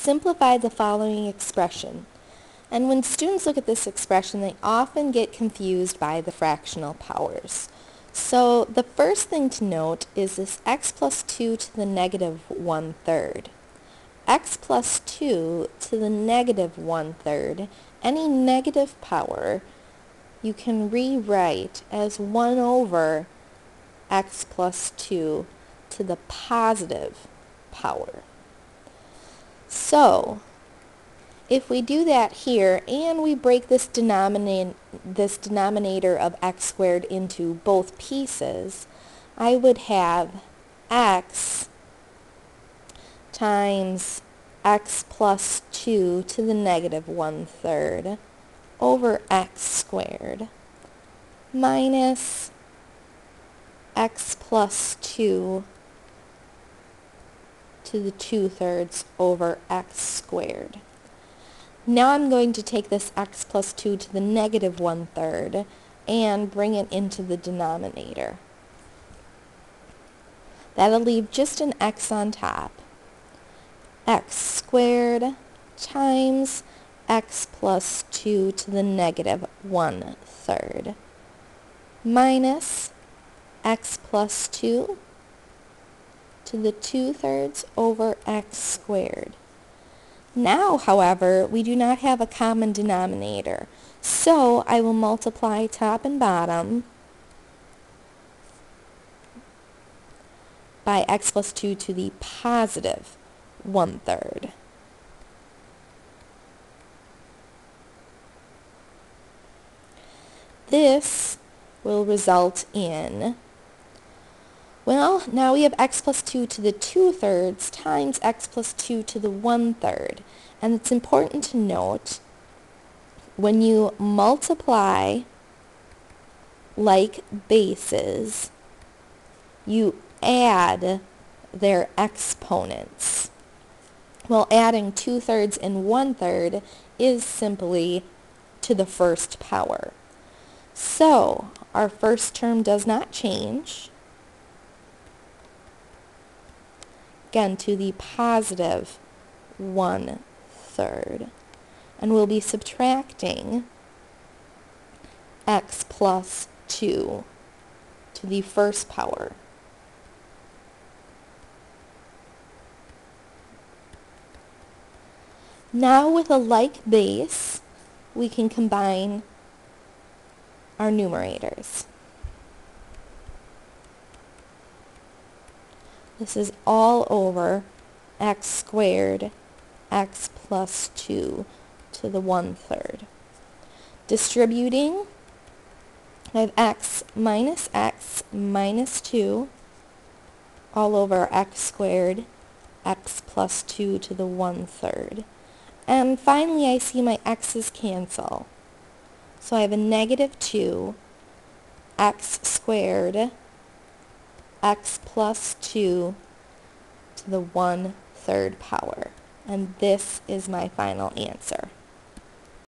simplify the following expression. And when students look at this expression, they often get confused by the fractional powers. So the first thing to note is this x plus 2 to the negative 1/3. X plus 2 to the negative 1/3, any negative power, you can rewrite as 1 over x plus 2 to the positive power. So, if we do that here and we break this denominator of x squared into both pieces, I would have x times x plus 2 to the negative 1/3 over x squared minus x plus 2 to the 2/3 over x squared. Now I'm going to take this x plus 2 to the negative 1/3 and bring it into the denominator. That'll leave just an x on top. X squared times x plus 2 to the negative 1/3 minus x plus 2 to the 2/3 over x squared. Now, however, we do not have a common denominator, so I will multiply top and bottom by x plus 2 to the positive 1/3. This will result in, well, now we have x plus 2 to the 2/3 times x plus 2 to the 1/3. And it's important to note, when you multiply like bases, you add their exponents. Well, adding 2/3 and 1/3 is simply to the first power. So, our first term does not change. Again, to the positive 1/3. And we'll be subtracting x plus 2 to the first power. Now with a like base, we can combine our numerators. This is all over x squared, x plus 2 to the 1/3. Distributing, I have x minus 2 all over x squared, x plus 2 to the 1/3. And finally, I see my x's cancel. So I have a negative 2, x squared, x plus 2 to the 1/3 power. And this is my final answer.